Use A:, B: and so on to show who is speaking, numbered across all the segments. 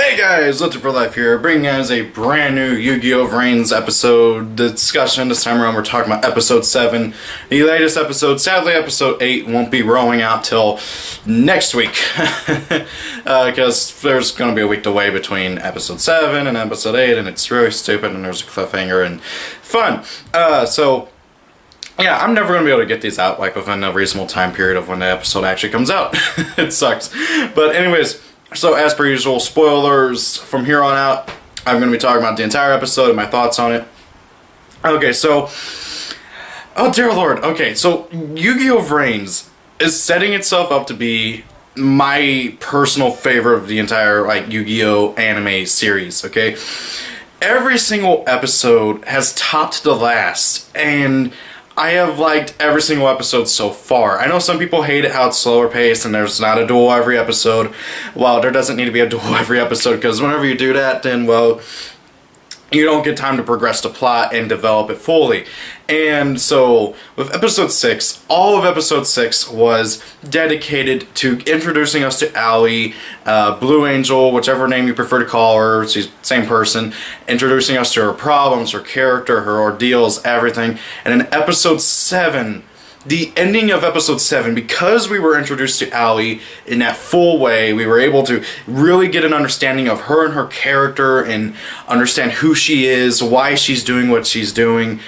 A: Hey guys, Lifted for Life here, bringing you guys a brand new Yugioh VRAINS episode discussion. This time around we're talking about episode 7. The latest episode, sadly episode 8, won't be rolling out till next week. Because there's going to be a week delay between episode 7 and episode 8, and it's really stupid, and there's a cliffhanger and fun. Yeah, I'm never going to be able to get these out like within a reasonable time period of when the episode actually comes out. It sucks. But anyways, so as per usual, spoilers from here on out. I'm going to be talking about the entire episode and my thoughts on it. Okay, so, oh dear lord. Okay, so Yugioh VRAINS is setting itself up to be my personal favorite of the entire Yu-Gi-Oh anime series, okay? Every single episode has topped the last, and I have liked every single episode so far. I know some people hate it how it's slower paced and there's not a duel every episode. Well, there doesn't need to be a duel every episode, because whenever you do that, then, well, you don't get time to progress the plot and develop it fully. And so, with episode 6, all of episode 6 was dedicated to introducing us to Allie, Blue Angel, whichever name you prefer to call her, she's the same person, introducing us to her problems, her character, her ordeals, everything. And in episode 7, the ending of episode 7, because we were introduced to Allie in that full way, we were able to really get an understanding of her and her character and understand who she is, why she's doing what she's doing.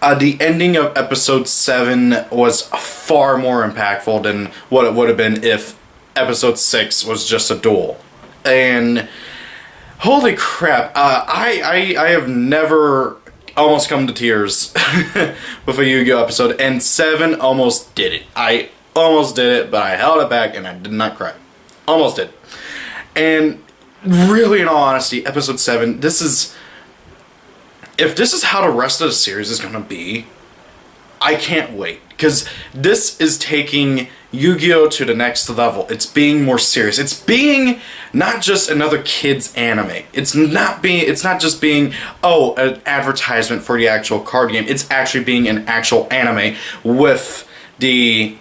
A: The ending of episode 7 was far more impactful than what it would have been if episode 6 was just a duel. And holy crap, I have never almost come to tears with a Yu-Gi-Oh episode, and 7 almost did it. I almost did it, but I held it back and I did not cry. Almost did. And really, in all honesty, episode 7, if this is how the rest of the series is going to be, I can't wait. Because this is taking Yu-Gi-Oh to the next level. It's being more serious. It's being not just another kid's anime. It's not just being, oh, an advertisement for the actual card game. It's actually being an actual anime with the,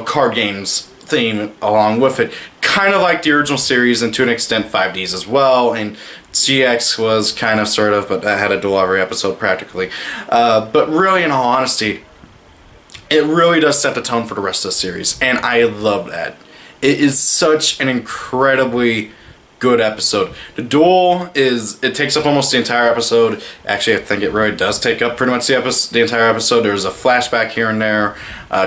A: card games theme along with it. Kind of like the original series, and to an extent 5Ds as well, and GX was kind of, sort of, but that had a duel every episode practically. But really, in all honesty, it really does set the tone for the rest of the series, and I love that. It is such an incredibly good episode. The duel it takes up almost the entire episode. Actually, I think it really does take up pretty much the entire episode. There's a flashback here and there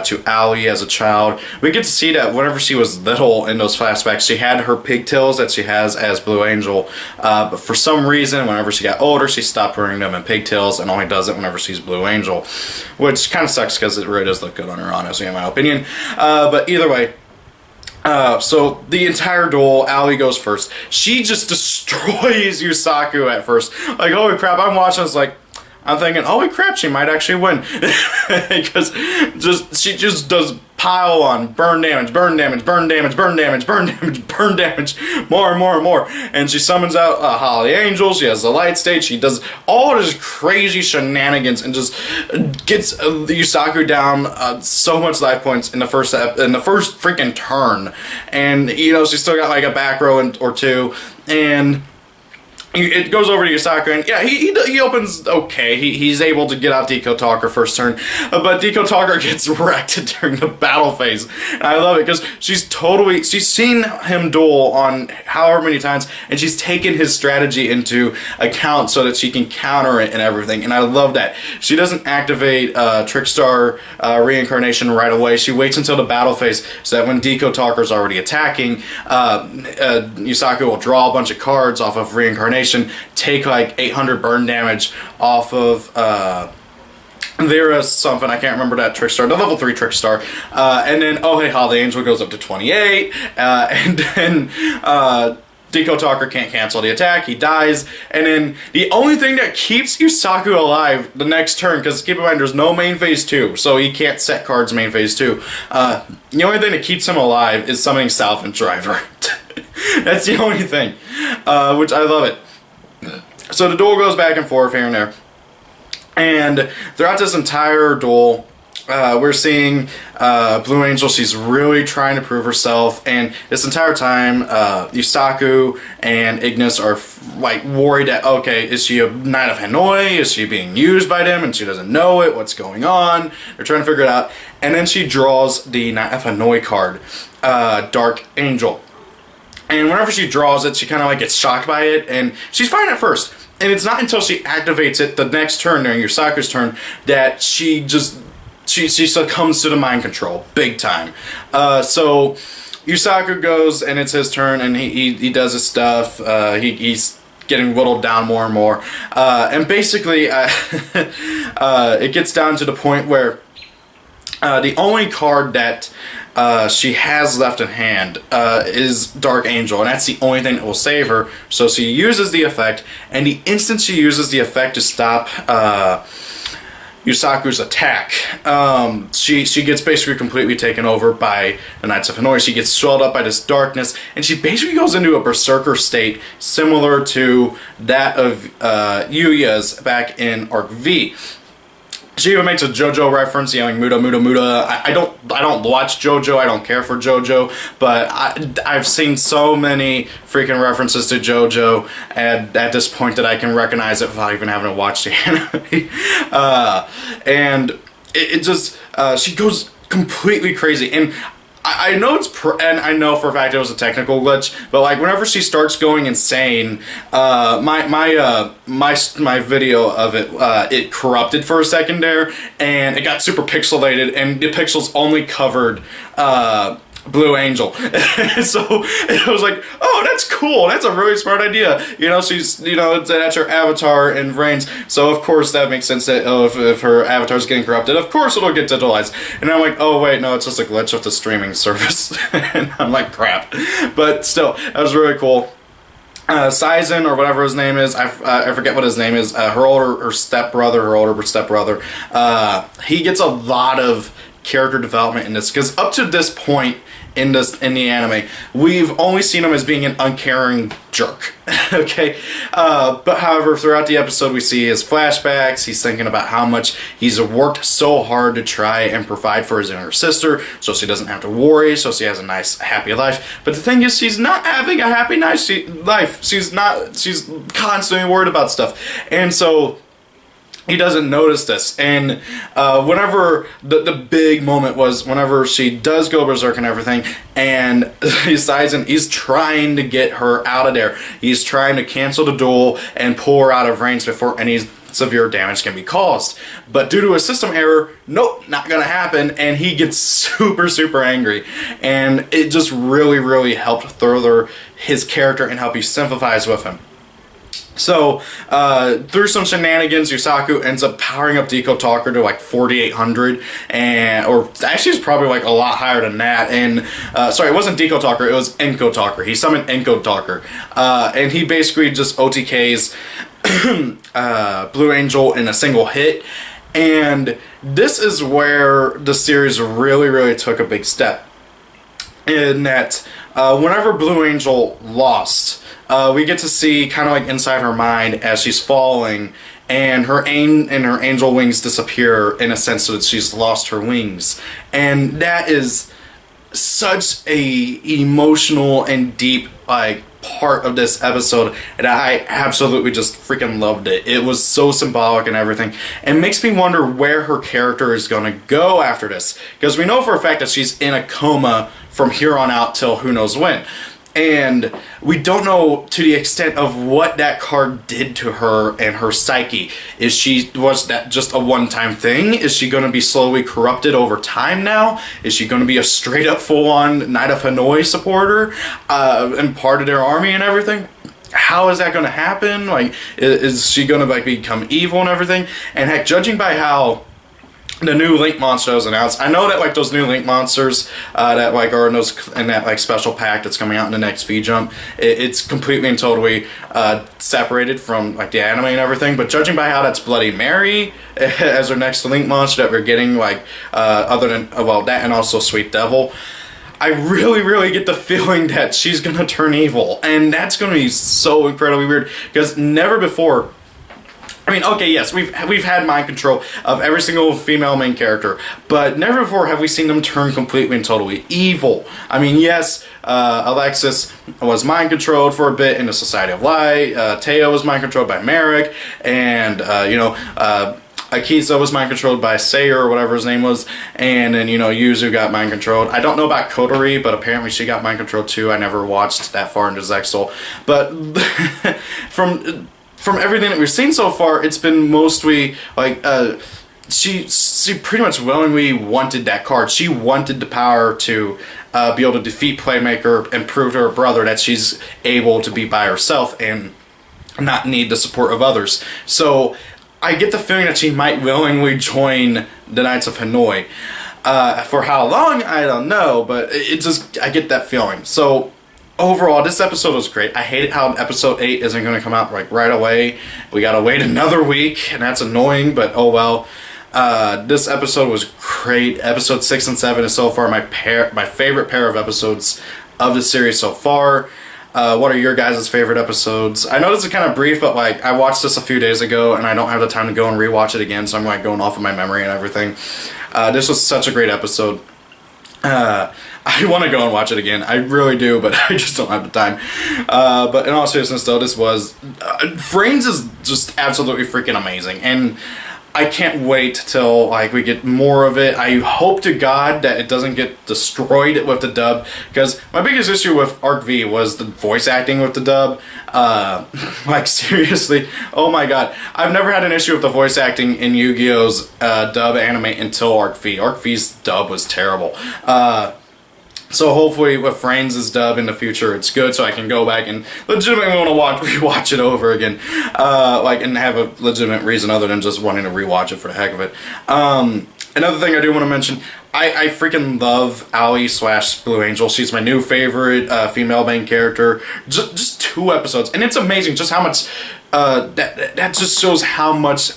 A: to Allie as a child. We get to see that whenever she was little in those flashbacks, she had her pigtails that she has as Blue Angel, but for some reason, whenever she got older, she stopped wearing them in pigtails and only does it whenever she's Blue Angel, which kind of sucks because it really does look good on her, honestly, in my opinion. But either way, so the entire duel, Allie goes first. She just destroys Yusaku at first. Like, holy crap, I'm watching this I'm thinking, holy crap, she might actually win. Because she just does pile on burn damage, burn damage, burn damage, burn damage, burn damage, burn damage, more and more and more. And she summons out Holly Angel, she has the light stage, she does all this crazy shenanigans and just gets Yusaku down so much life points in the first freaking turn. And, she's still got a back row or two, and it goes over to Yusaku, and yeah, he opens okay. He's able to get out Deco Talker first turn, but Deco Talker gets wrecked during the battle phase. And I love it because she's seen him duel on however many times, and she's taken his strategy into account so that she can counter it and everything. And I love that. She doesn't activate Trickstar reincarnation right away. She waits until the battle phase so that when Deco Talker's already attacking, Yusaku will draw a bunch of cards off of reincarnation, take 800 burn damage off of there is something, I can't remember that Trickstar, the level 3 Trickstar, and then oh hey, Holly Angel goes up to 28, and then Deco Talker can't cancel the attack, he dies, and then the only thing that keeps Yusaku alive the next turn, because keep in mind there's no main phase 2, so he can't set cards main phase 2, the only thing that keeps him alive is summoning Salvant Driver. That's the only thing, which I love it. So the duel goes back and forth here and there, and throughout this entire duel, we're seeing Blue Angel. She's really trying to prove herself, and this entire time, Yusaku and Ignis are like worried that, okay, is she a Knight of Hanoi? Is she being used by them and she doesn't know it? What's going on? They're trying to figure it out, and then she draws the Knight of Hanoi card, Dark Angel. And whenever she draws it, she kind of like gets shocked by it, and she's fine at first. And it's not until she activates it the next turn, during Yusaku's turn, that she succumbs to the mind control, big time. So Yusaku goes, and it's his turn, and he does his stuff. He's getting whittled down more and more. And basically, it gets down to the point where the only card that she has left in hand is Dark Angel, and that's the only thing that will save her. So she uses the effect, and the instant she uses the effect to stop Yusaku's attack, she gets basically completely taken over by the Knights of Hanoi. She gets swelled up by this darkness, and she basically goes into a berserker state similar to that of Yuya's back in Arc V. She even makes a JoJo reference, yelling "Muda, Muda, Muda." I don't watch JoJo. I don't care for JoJo, but I've seen so many freaking references to JoJo at this point that I can recognize it without even having to watch the anime. And it just she goes completely crazy, and I know and I know for a fact it was a technical glitch, but like whenever she starts going insane, my video of it, it corrupted for a second there, and it got super pixelated, and the pixels only covered Blue Angel. So it was like, oh, that's cool. That's a really smart idea. You know, she's, you know, that's her avatar in VRAINS. So of course that makes sense that, oh, if her avatar's getting corrupted, of course it'll get digitalized. And I'm like, oh wait, no, it's just a glitch with the streaming service. And I'm like, crap. But still, that was really cool. Saizen, or whatever his name is, I forget what his name is, her older stepbrother, he gets a lot of character development in this, because up to this point in the anime, we've only seen him as being an uncaring jerk. Okay, but however, throughout the episode, we see his flashbacks. He's thinking about how much he's worked so hard to try and provide for his younger sister, so she doesn't have to worry, so she has a nice, happy life. But the thing is, she's not having a happy, nice life. She's constantly worried about stuff, and so he doesn't notice this. And whenever the big moment was whenever she does go berserk and everything, and he's trying to get her out of there. He's trying to cancel the duel and pull her out of range before any severe damage can be caused. But due to a system error, nope, not gonna happen, and he gets super, super angry. And it just really, really helped further his character and help you sympathize with him. So, through some shenanigans, Yusaku ends up powering up Deco Talker to like 4,800, or actually it's probably like a lot higher than that, and, sorry, it wasn't Deco Talker, it was Enko Talker. He summoned Enko Talker, and he basically just OTKs Blue Angel in a single hit, and this is where the series really, really took a big step, in that, whenever Blue Angel lost, we get to see kind of like inside her mind as she's falling, and her angel wings disappear in a sense that she's lost her wings. And that is such a emotional and deep like part of this episode, and I absolutely just freaking loved it. It was so symbolic and everything, and makes me wonder where her character is going to go after this, because we know for a fact that she's in a coma from here on out till who knows when. And we don't know to the extent of what that card did to her and her psyche. Was that just a one-time thing? Is she going to be slowly corrupted over time now? Is she going to be a straight-up full-on Knight of Hanoi supporter and part of their army and everything? How is that going to happen? Like, is she going to like become evil and everything? And heck, judging by how the new Link monster was announced, I know that like those new Link monsters that like are in that like special pack that's coming out in the next V-Jump, it's completely and totally separated from like the anime and everything. But judging by how that's Bloody Mary as our next Link monster that we're getting, like other than that, and also Sweet Devil, I really, really get the feeling that she's gonna turn evil, and that's gonna be so incredibly weird, because never before I mean, okay, yes, we've had mind control of every single female main character, but never before have we seen them turn completely and totally evil. I mean, yes, Alexis was mind controlled for a bit in the Society of Light. Teo was mind controlled by Merrick, and Akiza was mind controlled by Sayer or whatever his name was, and then Yuzu got mind controlled. I don't know about Kotori, but apparently she got mind controlled too. I never watched that far into Zexal, but from everything that we've seen so far, it's been mostly like she pretty much willingly wanted that card. She wanted the power to be able to defeat Playmaker and prove to her brother that she's able to be by herself and not need the support of others. So I get the feeling that she might willingly join the Knights of Hanoi. For how long, I don't know, but I get that feeling. So overall, this episode was great. I hate how episode 8 isn't going to come out like right away. We gotta wait another week, and that's annoying, but oh well. This episode was great. Episode 6 and 7 is so far my favorite pair of episodes of the series so far. What are your guys' favorite episodes? I know this is kind of brief, but like I watched this a few days ago and I don't have the time to go and rewatch it again, so I'm like going off of my memory and everything. This was such a great episode. I want to go and watch it again. I really do, but I just don't have the time. But in all seriousness though, this was... VRAINS is just absolutely freaking amazing, and I can't wait till like we get more of it. I hope to God that it doesn't get destroyed with the dub, because my biggest issue with Arc V was the voice acting with the dub. Like seriously, oh my god, I've never had an issue with the voice acting in Yu-Gi-Oh's dub anime until Arc V. Arc V's dub was terrible. So hopefully with VRAINS' dub in the future, it's good, so I can go back and legitimately want to rewatch it over again, and have a legitimate reason other than just wanting to rewatch it for the heck of it. Another thing I do want to mention, I freaking love Ally/Blue Angel. She's my new favorite female main character. Just 2 episodes, and it's amazing just how much that just shows how much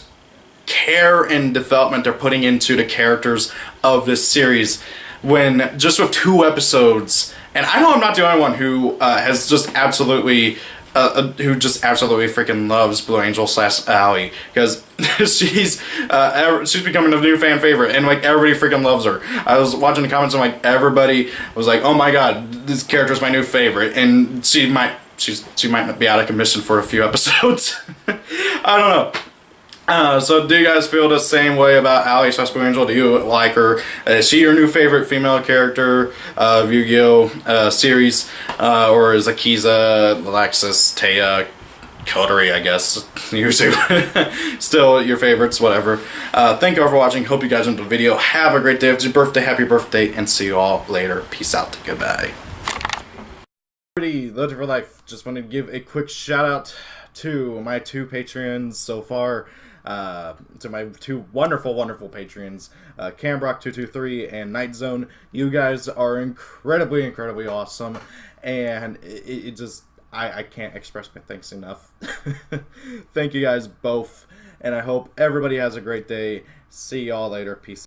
A: care and development they're putting into the characters of this series. When just with 2 episodes, and I know I'm not the only one who has just absolutely freaking loves Blue Angel/Ally, because she's becoming a new fan favorite, and like everybody freaking loves her. I was watching the comments and like everybody was like, "Oh my god, this character's my new favorite," and she might not be out of commission for a few episodes. I don't know. So do you guys feel the same way about Ally/Blue Angel? Do you like her? Is she your new favorite female character of Yu-Gi-Oh! Series? Or is Akiza, Alexis, Taya, Kotori, I guess, Yuzu, still your favorites, whatever. Thank you all for watching. Hope you guys enjoyed the video. Have a great day. If it's your birthday, happy birthday, and see you all later. Peace out. Goodbye. Legend for Life. Just wanted to give a quick shout out to my 2 Patreons so far. To my 2 wonderful Patreons, Cambrock223 and Night Zone. You guys are incredibly awesome, and it just, I can't express my thanks enough. Thank you guys both, and I hope everybody has a great day. See y'all later. Peace.